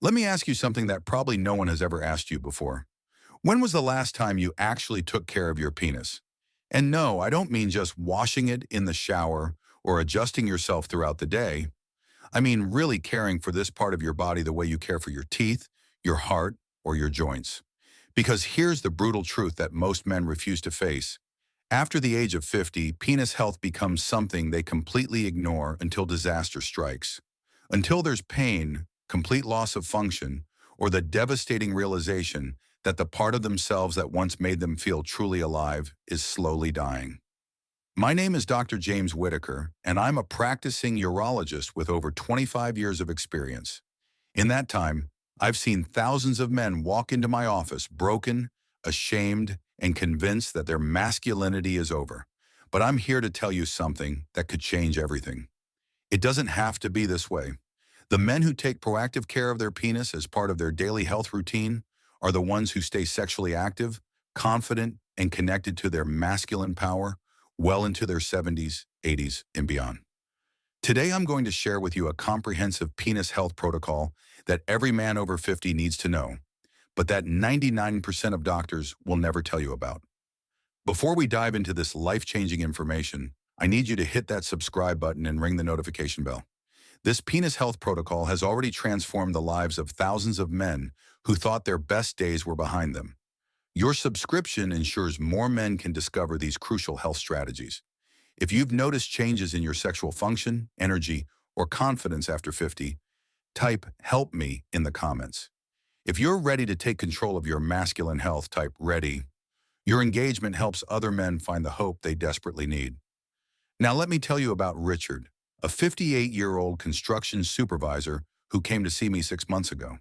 Let me ask you something that probably no one has ever asked you before. When was the last time you actually took care of your penis? And no, I don't mean just washing it in the shower or adjusting yourself throughout the day. I mean really caring for this part of your body the way you care for your teeth, your heart, or your joints. Because here's the brutal truth that most men refuse to face. After the age of 50, penis health becomes something they completely ignore until disaster strikes. Until there's pain, complete loss of function, or the devastating realization that the part of themselves that once made them feel truly alive is slowly dying. My name is Dr. James Whitaker, and I'm a practicing urologist with over 25 years of experience. In that time, I've seen thousands of men walk into my office broken, ashamed, and convinced that their masculinity is over. But I'm here to tell you something that could change everything. It doesn't have to be this way. The men who take proactive care of their penis as part of their daily health routine are the ones who stay sexually active, confident, and connected to their masculine power well into their 70s, 80s, and beyond. Today, I'm going to share with you a comprehensive penis health protocol that every man over 50 needs to know, but that 99% of doctors will never tell you about. Before we dive into this life-changing information, I need you to hit that subscribe button and ring the notification bell. This penis health protocol has already transformed the lives of thousands of men who thought their best days were behind them. Your subscription ensures more men can discover these crucial health strategies. If you've noticed changes in your sexual function, energy, or confidence after 50, type "Help me" in the comments. If you're ready to take control of your masculine health, type "Ready." Your engagement helps other men find the hope they desperately need. Now let me tell you about Richard, a 58-year-old construction supervisor who came to see me 6 months ago.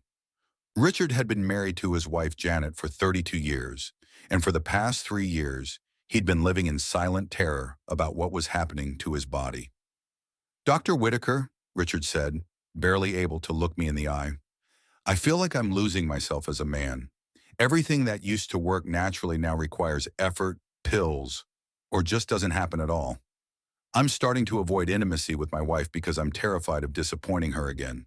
Richard had been married to his wife Janet for 32 years, and for the past 3 years, he'd been living in silent terror about what was happening to his body. "Dr. Whitaker," Richard said, barely able to look me in the eye, "I feel like I'm losing myself as a man. Everything that used to work naturally now requires effort, pills, or just doesn't happen at all. I'm starting to avoid intimacy with my wife because I'm terrified of disappointing her again."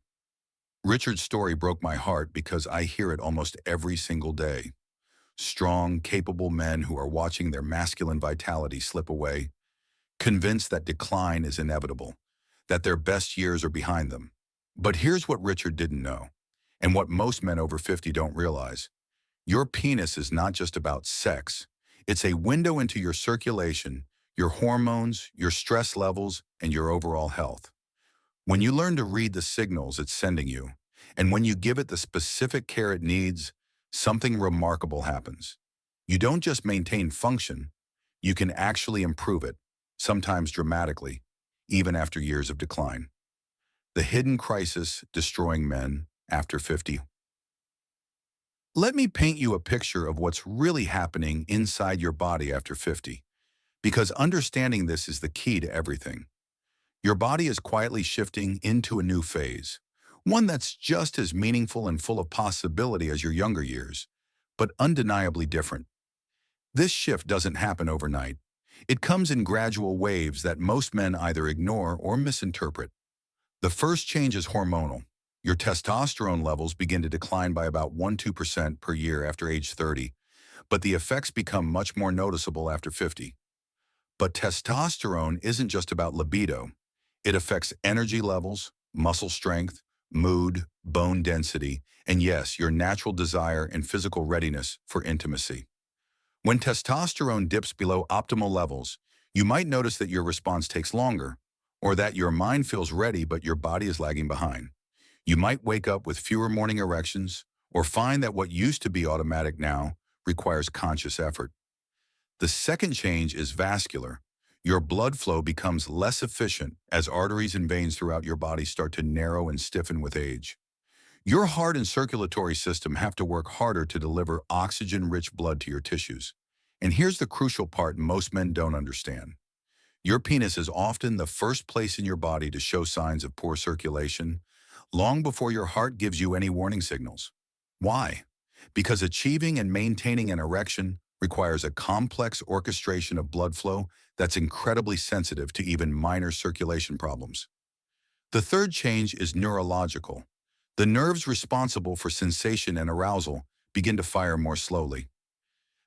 Richard's story broke my heart because I hear it almost every single day. Strong, capable men who are watching their masculine vitality slip away, convinced that decline is inevitable, that their best years are behind them. But here's what Richard didn't know, and what most men over 50 don't realize. Your penis is not just about sex. It's a window into your circulation, your hormones, your stress levels, and your overall health. When you learn to read the signals it's sending you, and when you give it the specific care it needs, something remarkable happens. You don't just maintain function, you can actually improve it, sometimes dramatically, even after years of decline. The hidden crisis destroying men after 50. Let me paint you a picture of what's really happening inside your body after 50, because understanding this is the key to everything. Your body is quietly shifting into a new phase, one that's just as meaningful and full of possibility as your younger years, but undeniably different. This shift doesn't happen overnight. It comes in gradual waves that most men either ignore or misinterpret. The first change is hormonal. Your testosterone levels begin to decline by about 1–2% per year after age 30, but the effects become much more noticeable after 50. But testosterone isn't just about libido. It affects energy levels, muscle strength, mood, bone density, and yes, your natural desire and physical readiness for intimacy. When testosterone dips below optimal levels, you might notice that your response takes longer, or that your mind feels ready but your body is lagging behind. You might wake up with fewer morning erections, or find that what used to be automatic now requires conscious effort. The second change is vascular. Your blood flow becomes less efficient as arteries and veins throughout your body start to narrow and stiffen with age. Your heart and circulatory system have to work harder to deliver oxygen-rich blood to your tissues. And here's the crucial part most men don't understand. Your penis is often the first place in your body to show signs of poor circulation, long before your heart gives you any warning signals. Why? Because achieving and maintaining an erection requires a complex orchestration of blood flow that's incredibly sensitive to even minor circulation problems. The third change is neurological. The nerves responsible for sensation and arousal begin to fire more slowly.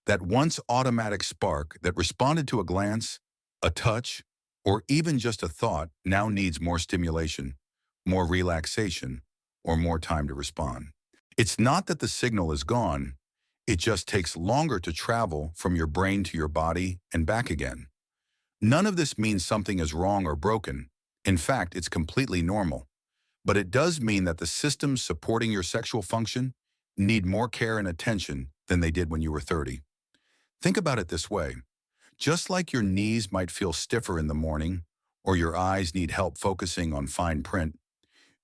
That once automatic spark that responded to a glance, a touch, or even just a thought now needs more stimulation, more relaxation, or more time to respond. It's not that the signal is gone, it just takes longer to travel from your brain to your body and back again. None of this means something is wrong or broken. In fact, it's completely normal. But it does mean that the systems supporting your sexual function need more care and attention than they did when you were 30. Think about it this way. Just like your knees might feel stiffer in the morning, or your eyes need help focusing on fine print,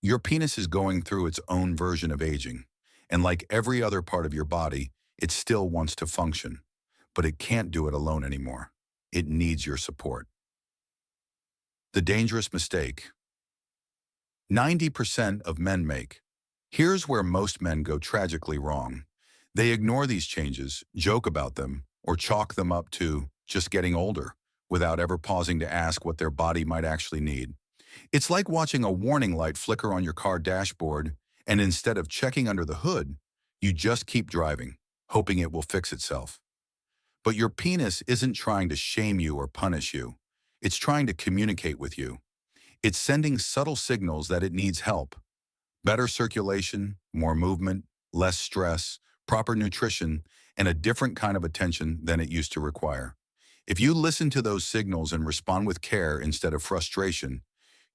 your penis is going through its own version of aging. And like every other part of your body, it still wants to function. But it can't do it alone anymore. It needs your support. The dangerous mistake 90% of men make. Here's where most men go tragically wrong. They ignore these changes, joke about them, or chalk them up to just getting older, without ever pausing to ask what their body might actually need. It's like watching a warning light flicker on your car dashboard, and instead of checking under the hood, you just keep driving, hoping it will fix itself. But your penis isn't trying to shame you or punish you. It's trying to communicate with you. It's sending subtle signals that it needs help. Better circulation, more movement, less stress, proper nutrition, and a different kind of attention than it used to require. If you listen to those signals and respond with care instead of frustration,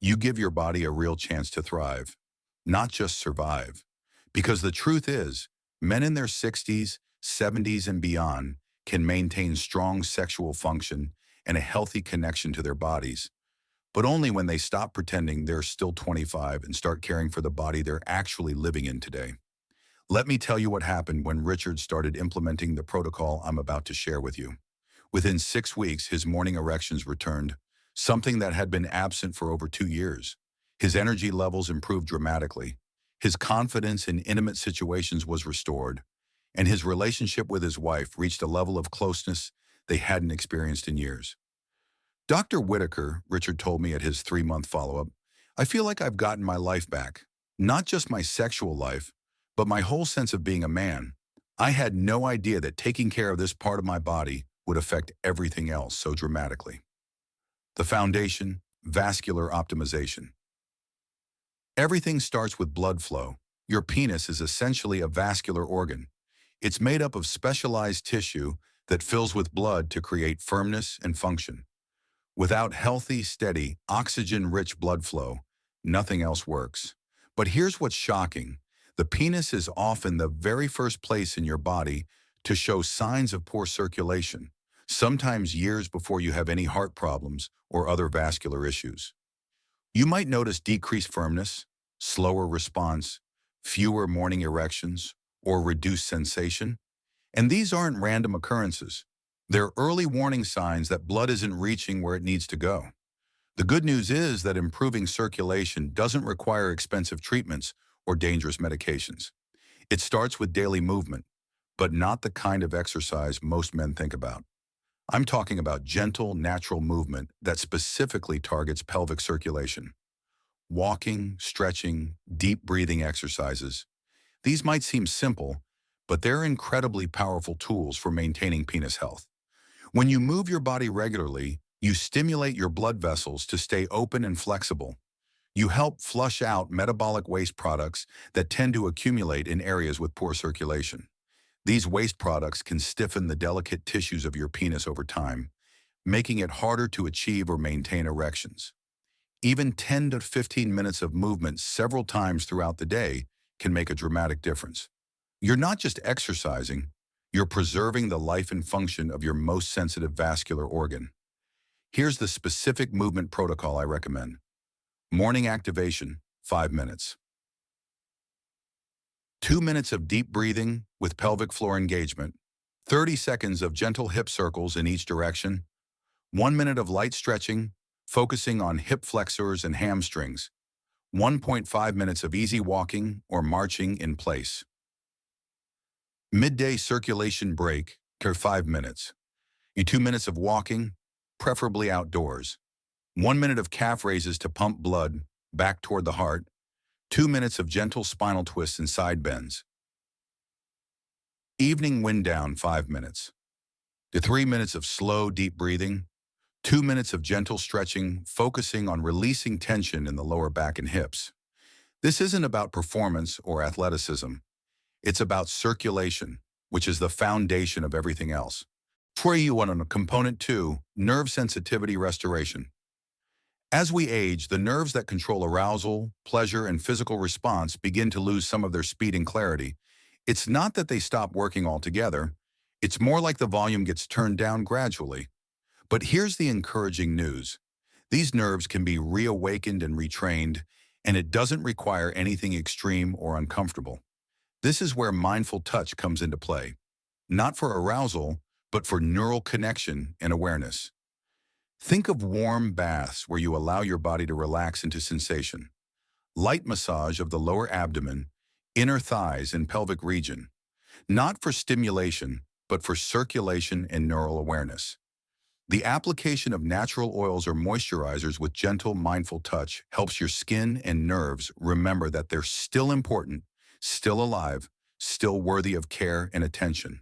you give your body a real chance to thrive, not just survive. Because the truth is, men in their 60s, 70s, and beyond can maintain strong sexual function and a healthy connection to their bodies, but only when they stop pretending they're still 25 and start caring for the body they're actually living in today. Let me tell you what happened when Richard started implementing the protocol I'm about to share with you. Within 6 weeks, his morning erections returned, something that had been absent for over 2 years. His energy levels improved dramatically. His confidence in intimate situations was restored, and his relationship with his wife reached a level of closeness they hadn't experienced in years. Dr. Whitaker, Richard told me at his 3-month follow-up, I feel like I've gotten my life back. Not just my sexual life, but my whole sense of being a man. I had no idea that taking care of this part of my body would affect everything else so dramatically. The foundation, vascular optimization. Everything starts with blood flow. Your penis is essentially a vascular organ. It's made up of specialized tissue that fills with blood to create firmness and function. Without healthy, steady, oxygen-rich blood flow, nothing else works. But here's what's shocking. The penis is often the very first place in your body to show signs of poor circulation, sometimes years before you have any heart problems or other vascular issues. You might notice decreased firmness, slower response, fewer morning erections, or reduced sensation. And these aren't random occurrences. They're early warning signs that blood isn't reaching where it needs to go. The good news is that improving circulation doesn't require expensive treatments or dangerous medications. It starts with daily movement, but not the kind of exercise most men think about. I'm talking about gentle, natural movement that specifically targets pelvic circulation. Walking, stretching, deep breathing exercises. These might seem simple, but they're incredibly powerful tools for maintaining penis health. When you move your body regularly, you stimulate your blood vessels to stay open and flexible. You help flush out metabolic waste products that tend to accumulate in areas with poor circulation. These waste products can stiffen the delicate tissues of your penis over time, making it harder to achieve or maintain erections. Even 10 to 15 minutes of movement several times throughout the day can make a dramatic difference. You're not just exercising, you're preserving the life and function of your most sensitive vascular organ. Here's the specific movement protocol I recommend. Morning activation, 5 minutes. 2 minutes of deep breathing with pelvic floor engagement. 30 seconds of gentle hip circles in each direction. 1 minute of light stretching, focusing on hip flexors and hamstrings. 1.5 minutes of easy walking or marching in place. Midday circulation break, 5 minutes. 2 minutes of walking, preferably outdoors. 1 minute of calf raises to pump blood back toward the heart. 2 minutes of gentle spinal twists and side bends. Evening wind down 5 minutes. To 3 minutes of slow, deep breathing. 2 minutes of gentle stretching, focusing on releasing tension in the lower back and hips. This isn't about performance or athleticism. It's about circulation, which is the foundation of everything else. For you on component 2, nerve sensitivity restoration. As we age, the nerves that control arousal, pleasure, and physical response begin to lose some of their speed and clarity. It's not that they stop working altogether. It's more like the volume gets turned down gradually. But here's the encouraging news. These nerves can be reawakened and retrained, and it doesn't require anything extreme or uncomfortable. This is where mindful touch comes into play. Not for arousal, but for neural connection and awareness. Think of warm baths where you allow your body to relax into sensation. Light massage of the lower abdomen, inner thighs, and pelvic region. Not for stimulation, but for circulation and neural awareness. The application of natural oils or moisturizers with gentle, mindful touch helps your skin and nerves remember that they're still important, still alive, still worthy of care and attention.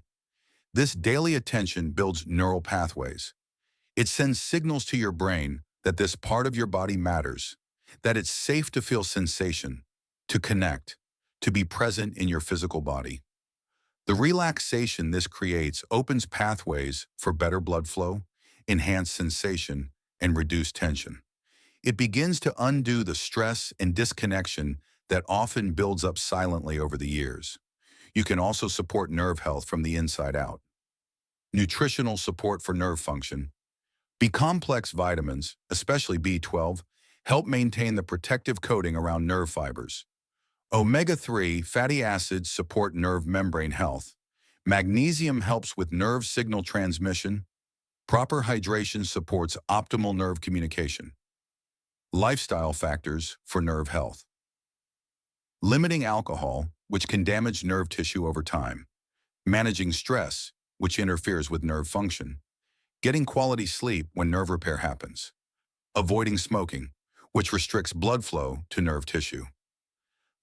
This daily attention builds neural pathways. It sends signals to your brain that this part of your body matters, that it's safe to feel sensation, to connect, to be present in your physical body. The relaxation this creates opens pathways for better blood flow, enhanced sensation, and reduced tension. It begins to undo the stress and disconnection that often builds up silently over the years. You can also support nerve health from the inside out. Nutritional support for nerve function. B-complex vitamins, especially B12, help maintain the protective coating around nerve fibers. Omega-3 fatty acids support nerve membrane health. Magnesium helps with nerve signal transmission. Proper hydration supports optimal nerve communication. Lifestyle factors for nerve health. Limiting alcohol, which can damage nerve tissue over time. Managing stress, which interferes with nerve function. Getting quality sleep when nerve repair happens. Avoiding smoking, which restricts blood flow to nerve tissue.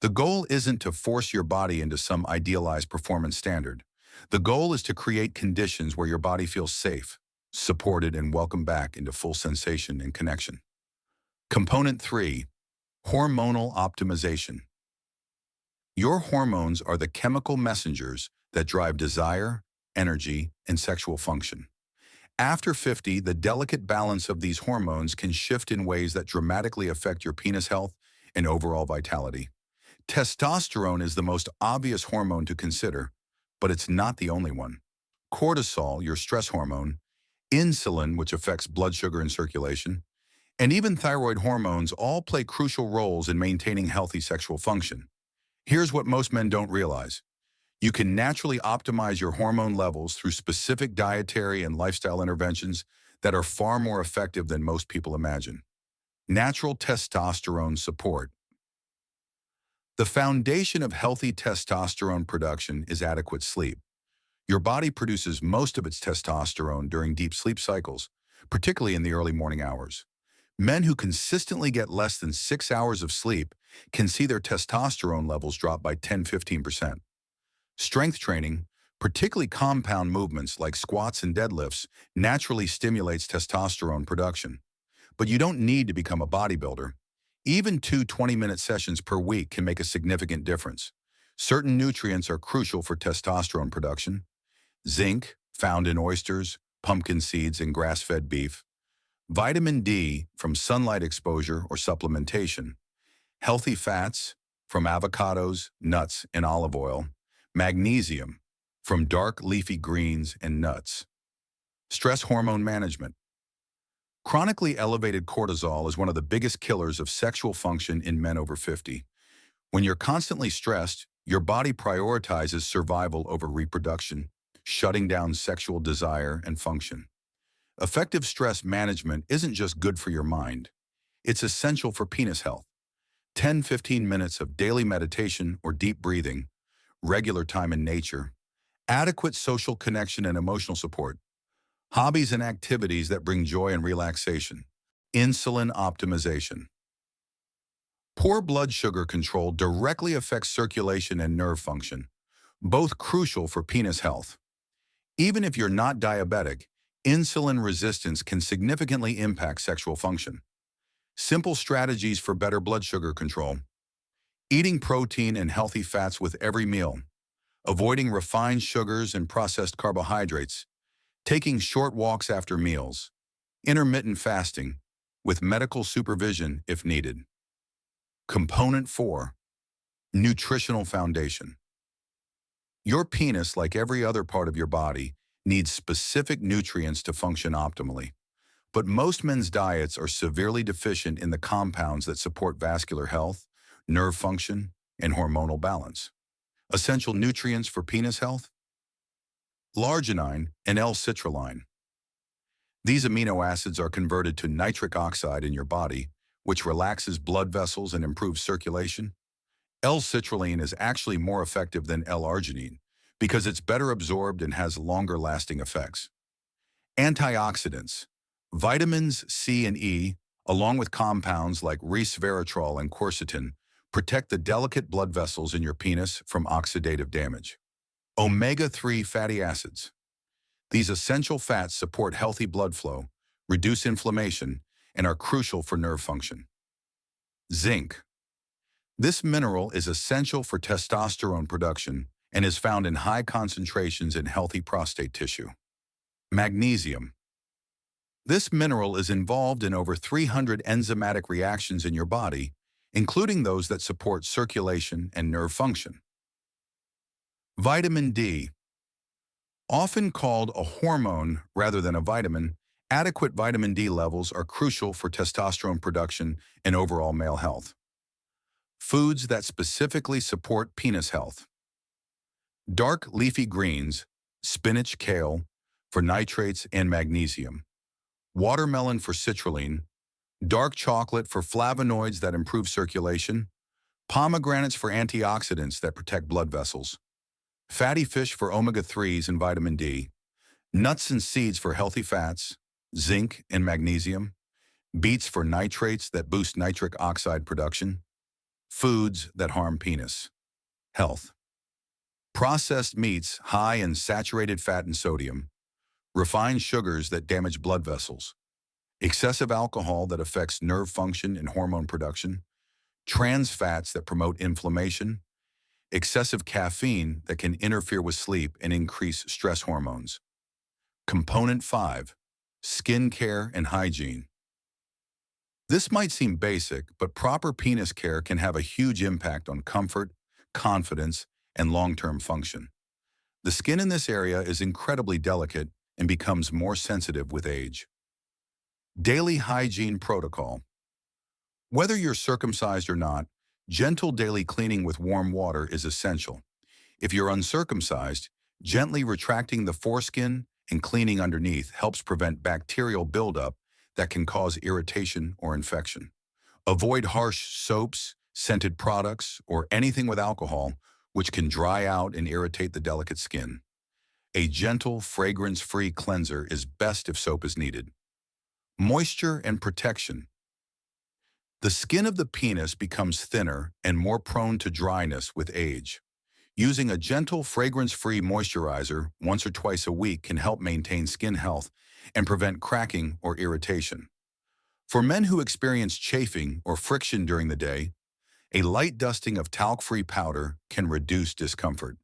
The goal isn't to force your body into some idealized performance standard. The goal is to create conditions where your body feels safe, supported, and welcomed back into full sensation and connection. Component 3, hormonal optimization. Your hormones are the chemical messengers that drive desire, energy, and sexual function. After 50, the delicate balance of these hormones can shift in ways that dramatically affect your penis health and overall vitality. Testosterone is the most obvious hormone to consider, but it's not the only one. Cortisol, your stress hormone, insulin, which affects blood sugar and circulation, and even thyroid hormones all play crucial roles in maintaining healthy sexual function. Here's what most men don't realize. You can naturally optimize your hormone levels through specific dietary and lifestyle interventions that are far more effective than most people imagine. Natural testosterone support. The foundation of healthy testosterone production is adequate sleep. Your body produces most of its testosterone during deep sleep cycles, particularly in the early morning hours. Men who consistently get less than 6 hours of sleep can see their testosterone levels drop by 10–15%. Strength training, particularly compound movements like squats and deadlifts, naturally stimulates testosterone production. But you don't need to become a bodybuilder. Even 2 20-minute sessions per week can make a significant difference. Certain nutrients are crucial for testosterone production. Zinc, found in oysters, pumpkin seeds, and grass-fed beef. Vitamin D, from sunlight exposure or supplementation. Healthy fats, from avocados, nuts, and olive oil. Magnesium, from dark leafy greens and nuts. Stress hormone management. Chronically elevated cortisol is one of the biggest killers of sexual function in men over 50. When you're constantly stressed, your body prioritizes survival over reproduction, shutting down sexual desire and function. Effective stress management isn't just good for your mind. It's essential for penis health. 10–15 minutes of daily meditation or deep breathing, regular time in nature, adequate social connection and emotional support, hobbies and activities that bring joy and relaxation, insulin optimization. Poor blood sugar control directly affects circulation and nerve function, both crucial for penis health. Even if you're not diabetic, insulin resistance can significantly impact sexual function. Simple strategies for better blood sugar control. Eating protein and healthy fats with every meal. Avoiding refined sugars and processed carbohydrates. Taking short walks after meals. Intermittent fasting, with medical supervision if needed. Component 4. Nutritional foundation. Your penis, like every other part of your body, needs specific nutrients to function optimally. But most men's diets are severely deficient in the compounds that support vascular health, nerve function, and hormonal balance. Essential nutrients for penis health? L-arginine and L-citrulline. These amino acids are converted to nitric oxide in your body, which relaxes blood vessels and improves circulation. L-citrulline is actually more effective than L-arginine because it's better absorbed and has longer-lasting effects. Antioxidants. Vitamins C and E, along with compounds like resveratrol and quercetin, protect the delicate blood vessels in your penis from oxidative damage. Omega-3 fatty acids. These essential fats support healthy blood flow, reduce inflammation, and are crucial for nerve function. Zinc. This mineral is essential for testosterone production and is found in high concentrations in healthy prostate tissue. Magnesium. This mineral is involved in over 300 enzymatic reactions in your body, including those that support circulation and nerve function. Vitamin D. Often called a hormone rather than a vitamin, adequate vitamin D levels are crucial for testosterone production and overall male health. Foods that specifically support penis health. Dark leafy greens, spinach, kale, for nitrates and magnesium. Watermelon for citrulline. Dark chocolate for flavonoids that improve circulation. Pomegranates for antioxidants that protect blood vessels. Fatty fish for omega-3s and vitamin D. Nuts and seeds for healthy fats, zinc and magnesium. Beets for nitrates that boost nitric oxide production. Foods that harm penis health. Processed meats high in saturated fat and sodium. Refined sugars that damage blood vessels. Excessive alcohol that affects nerve function and hormone production. Trans fats that promote inflammation. Excessive caffeine that can interfere with sleep and increase stress hormones. Component 5. Skin care and hygiene. This might seem basic, but proper penis care can have a huge impact on comfort, confidence, and long-term function. The skin in this area is incredibly delicate and becomes more sensitive with age. Daily hygiene protocol. Whether you're circumcised or not, gentle daily cleaning with warm water is essential. If you're uncircumcised, gently retracting the foreskin and cleaning underneath helps prevent bacterial buildup that can cause irritation or infection. Avoid harsh soaps, scented products, or anything with alcohol, which can dry out and irritate the delicate skin. A gentle, fragrance-free cleanser is best if soap is needed. Moisture and protection. The skin of the penis becomes thinner and more prone to dryness with age. Using a gentle, fragrance-free moisturizer once or twice a week can help maintain skin health and prevent cracking or irritation. For men who experience chafing or friction during the day, a light dusting of talc-free powder can reduce discomfort.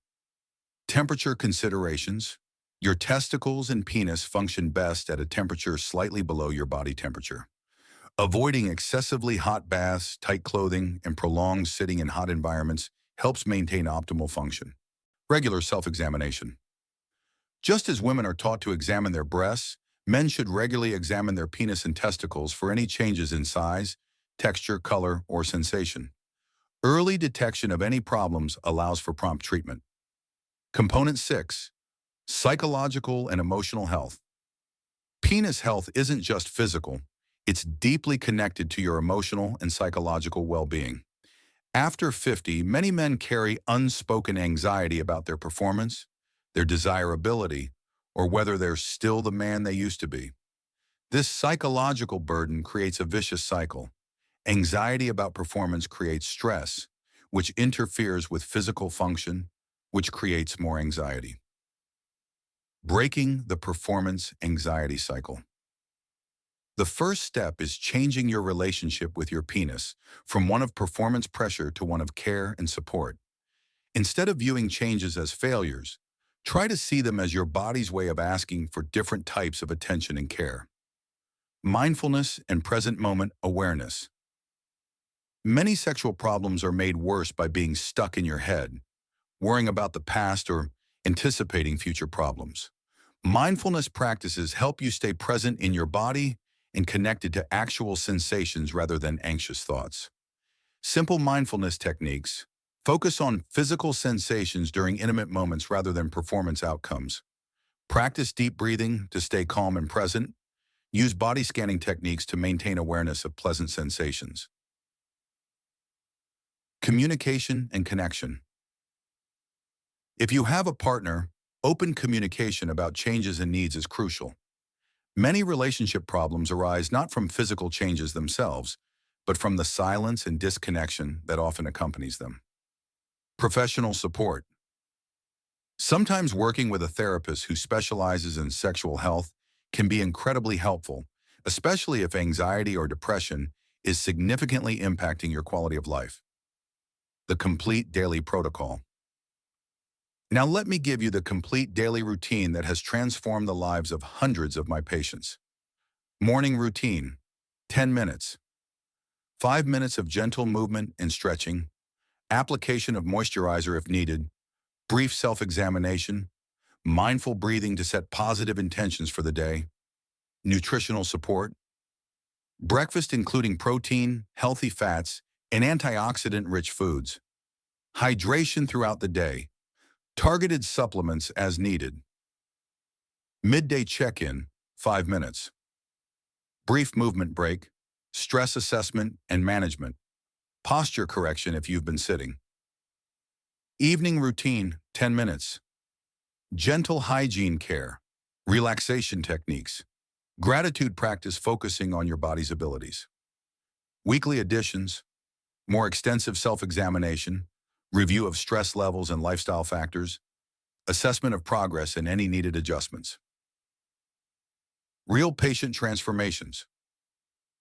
Temperature considerations. Your testicles and penis function best at a temperature slightly below your body temperature. Avoiding excessively hot baths, tight clothing, and prolonged sitting in hot environments helps maintain optimal function. Regular self-examination. Just as women are taught to examine their breasts, men should regularly examine their penis and testicles for any changes in size, texture, color, or sensation. Early detection of any problems allows for prompt treatment. Component 6. Psychological and emotional health. Penis health isn't just physical, it's deeply connected to your emotional and psychological well-being. After 50, many men carry unspoken anxiety about their performance, their desirability, or whether they're still the man they used to be. This psychological burden creates a vicious cycle. Anxiety about performance creates stress, which interferes with physical function, which creates more anxiety. Breaking the performance anxiety cycle. The first step is changing your relationship with your penis from one of performance pressure to one of care and support. Instead of viewing changes as failures, try to see them as your body's way of asking for different types of attention and care. Mindfulness and present moment awareness. Many sexual problems are made worse by being stuck in your head, worrying about the past or anticipating future problems. Mindfulness practices help you stay present in your body and connected to actual sensations rather than anxious thoughts. Simple mindfulness techniques. Focus on physical sensations during intimate moments rather than performance outcomes. Practice deep breathing to stay calm and present. Use body scanning techniques to maintain awareness of pleasant sensations. Communication and connection. If you have a partner, open communication about changes and needs is crucial. Many relationship problems arise not from physical changes themselves, but from the silence and disconnection that often accompanies them. Professional support. Sometimes working with a therapist who specializes in sexual health can be incredibly helpful, especially if anxiety or depression is significantly impacting your quality of life. The complete daily protocol. Now let me give you the complete daily routine that has transformed the lives of hundreds of my patients. Morning routine, 10 minutes. 5 minutes of gentle movement and stretching, application of moisturizer if needed, brief self-examination, mindful breathing to set positive intentions for the day, nutritional support, breakfast including protein, healthy fats, and antioxidant-rich foods, hydration throughout the day, targeted supplements as needed, midday check-in, 5 minutes, brief movement break, stress assessment and management, posture correction if you've been sitting. Evening routine, 10 minutes. Gentle hygiene care, relaxation techniques, gratitude practice focusing on your body's abilities. Weekly additions, more extensive self-examination, review of stress levels and lifestyle factors, assessment of progress and any needed adjustments. Real patient transformations.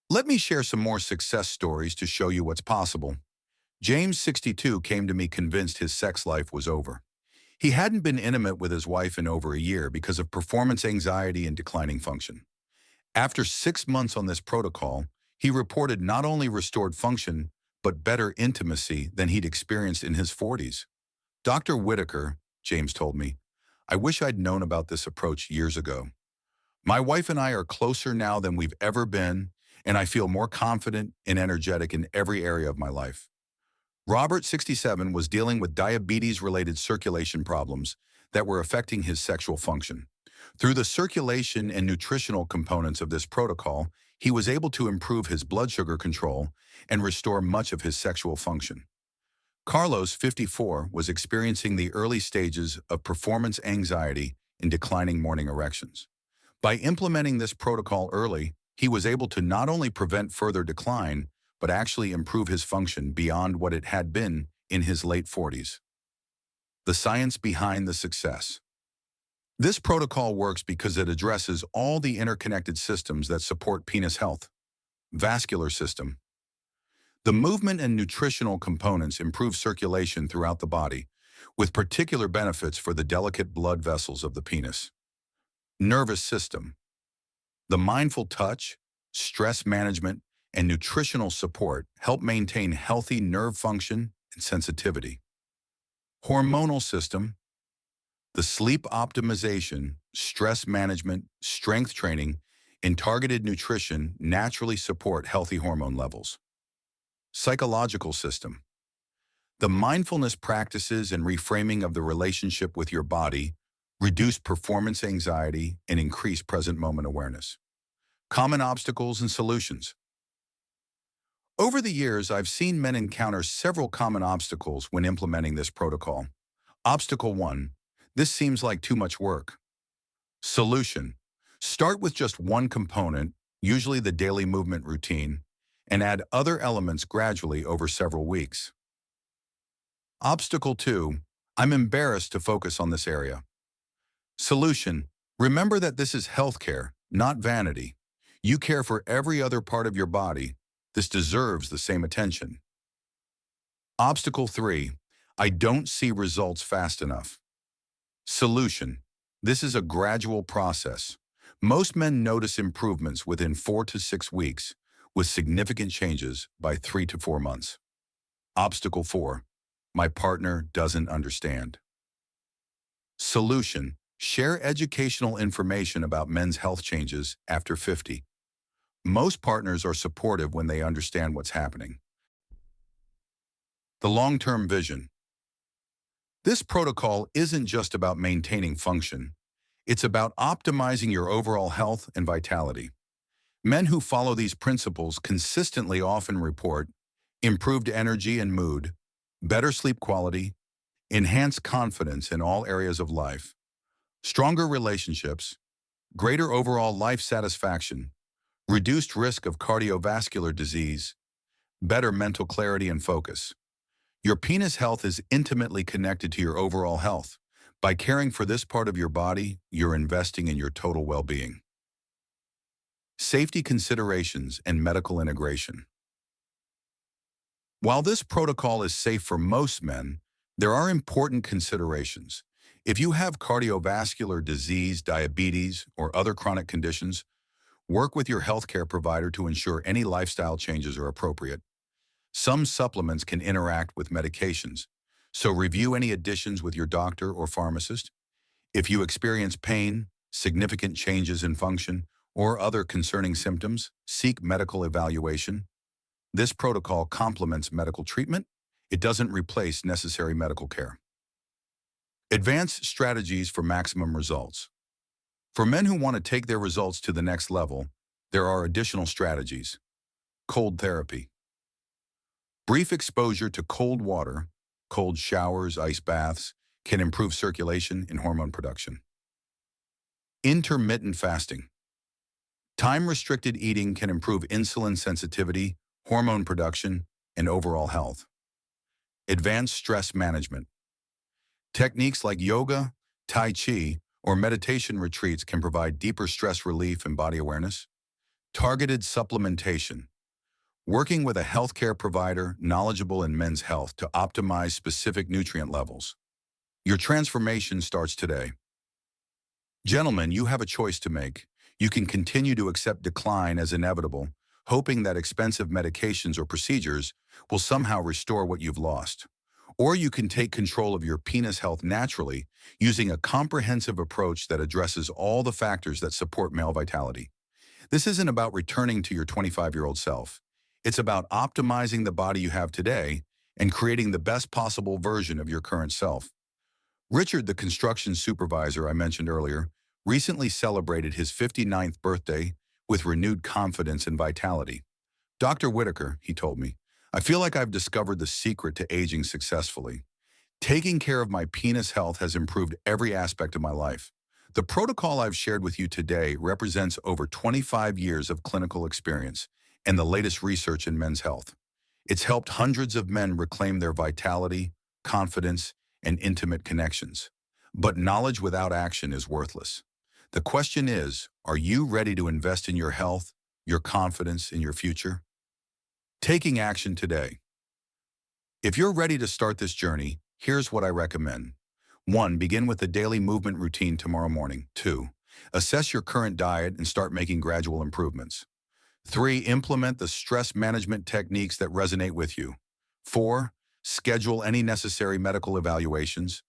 Let me share some more success stories to show you what's possible. James, 62, came to me convinced his sex life was over. He hadn't been intimate with his wife in over a year because of performance anxiety and declining function. After 6 months on this protocol, he reported not only restored function, but better intimacy than he'd experienced in his 40s. Dr. Whitaker, James told me, I wish I'd known about this approach years ago. My wife and I are closer now than we've ever been, and I feel more confident and energetic in every area of my life. Robert, 67, was dealing with diabetes-related circulation problems that were affecting his sexual function. Through the circulation and nutritional components of this protocol, he was able to improve his blood sugar control and restore much of his sexual function. Carlos, 54, was experiencing the early stages of performance anxiety and declining morning erections. By implementing this protocol early, he was able to not only prevent further decline, but actually improve his function beyond what it had been in his late 40s. The science behind the success. This protocol works because it addresses all the interconnected systems that support penis health. Vascular system. The movement and nutritional components improve circulation throughout the body, with particular benefits for the delicate blood vessels of the penis. Nervous system. The mindful touch, stress management, and nutritional support help maintain healthy nerve function and sensitivity. Hormonal system. The sleep optimization, stress management, strength training, and targeted nutrition naturally support healthy hormone levels. Psychological system. The mindfulness practices and reframing of the relationship with your body reduce performance anxiety and increase present moment awareness. Common obstacles and solutions. Over the years, I've seen men encounter several common obstacles when implementing this protocol. Obstacle 1. This seems like too much work. Solution. Start with just one component, usually the daily movement routine, and add other elements gradually over several weeks. Obstacle 2. I'm embarrassed to focus on this area. Solution. Remember that this is healthcare, not vanity. You care for every other part of your body. This deserves the same attention. Obstacle 3. I don't see results fast enough. Solution. This is a gradual process. Most men notice improvements within 4 to 6 weeks, with significant changes by 3 to 4 months. Obstacle 4. My partner doesn't understand. Solution. Share educational information about men's health changes after 50. Most partners are supportive when they understand what's happening. The long-term vision. This protocol isn't just about maintaining function. It's about optimizing your overall health and vitality. Men who follow these principles consistently often report improved energy and mood, better sleep quality, enhanced confidence in all areas of life, stronger relationships, greater overall life satisfaction, reduced risk of cardiovascular disease, better mental clarity and focus. Your penis health is intimately connected to your overall health. By caring for this part of your body, you're investing in your total well-being. Safety considerations and medical integration. While this protocol is safe for most men, there are important considerations. If you have cardiovascular disease, diabetes, or other chronic conditions, work with your healthcare provider to ensure any lifestyle changes are appropriate. Some supplements can interact with medications, so review any additions with your doctor or pharmacist. If you experience pain, significant changes in function, or other concerning symptoms, seek medical evaluation. This protocol complements medical treatment. It doesn't replace necessary medical care. Advanced strategies for maximum results. For men who want to take their results to the next level, there are additional strategies. Cold therapy. Brief exposure to cold water, cold showers, ice baths, can improve circulation and hormone production. Intermittent fasting. Time-restricted eating can improve insulin sensitivity, hormone production, and overall health. Advanced stress management. Techniques like yoga, tai chi, or meditation retreats can provide deeper stress relief and body awareness. Targeted supplementation. Working with a healthcare provider knowledgeable in men's health to optimize specific nutrient levels. Your transformation starts today. Gentlemen, you have a choice to make. You can continue to accept decline as inevitable, hoping that expensive medications or procedures will somehow restore what you've lost. Or you can take control of your penis health naturally, using a comprehensive approach that addresses all the factors that support male vitality. This isn't about returning to your 25-year-old self. It's about optimizing the body you have today and creating the best possible version of your current self. Richard, the construction supervisor I mentioned earlier, recently celebrated his 59th birthday with renewed confidence and vitality. Dr. Whitaker, he told me, I feel like I've discovered the secret to aging successfully. Taking care of my penis health has improved every aspect of my life. The protocol I've shared with you today represents over 25 years of clinical experience and the latest research in men's health. It's helped hundreds of men reclaim their vitality, confidence, and intimate connections. But knowledge without action is worthless. The question is, are you ready to invest in your health, your confidence, and your future? Taking action today. If you're ready to start this journey, here's what I recommend. 1. Begin with a daily movement routine tomorrow morning. 2. Assess your current diet and start making gradual improvements. 3. Implement the stress management techniques that resonate with you. 4. Schedule any necessary medical evaluations.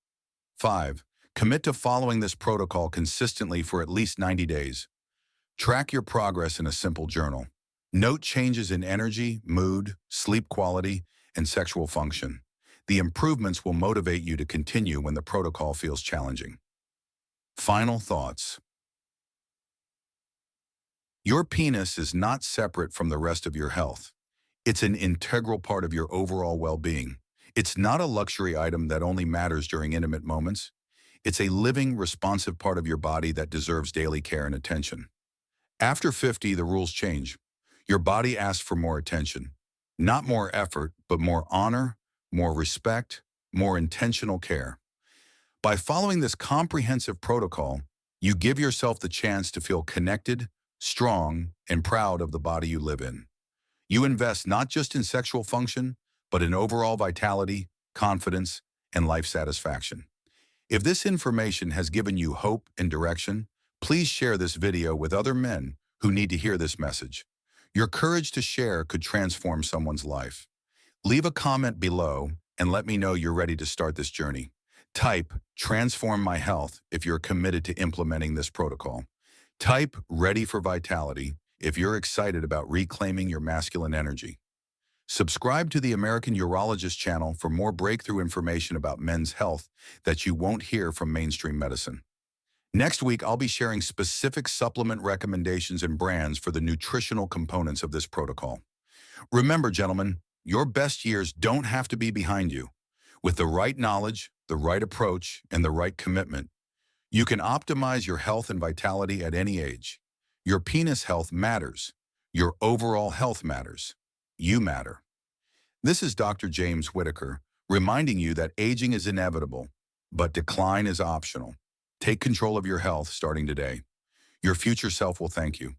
5. Commit to following this protocol consistently for at least 90 days. Track your progress in a simple journal. Note changes in energy, mood, sleep quality, and sexual function. The improvements will motivate you to continue when the protocol feels challenging. Final thoughts. Your penis is not separate from the rest of your health. It's an integral part of your overall well-being. It's not a luxury item that only matters during intimate moments. It's a living, responsive part of your body that deserves daily care and attention. After 50, the rules change. Your body asks for more attention. Not more effort, but more honor, more respect, more intentional care. By following this comprehensive protocol, you give yourself the chance to feel connected, strong, and proud of the body you live in. You invest not just in sexual function, but in overall vitality, confidence, and life satisfaction. If this information has given you hope and direction, please share this video with other men who need to hear this message. Your courage to share could transform someone's life. Leave a comment below and let me know you're ready to start this journey. Type "Transform my health" if you're committed to implementing this protocol. Type "Ready for vitality" if you're excited about reclaiming your masculine energy. Subscribe to the American Urologist channel for more breakthrough information about men's health that you won't hear from mainstream medicine. Next week, I'll be sharing specific supplement recommendations and brands for the nutritional components of this protocol. Remember, gentlemen, your best years don't have to be behind you. With the right knowledge, the right approach, and the right commitment, you can optimize your health and vitality at any age. Your penis health matters. Your overall health matters. You matter. This is Dr. James Whitaker, reminding you that aging is inevitable, but decline is optional. Take control of your health starting today. Your future self will thank you.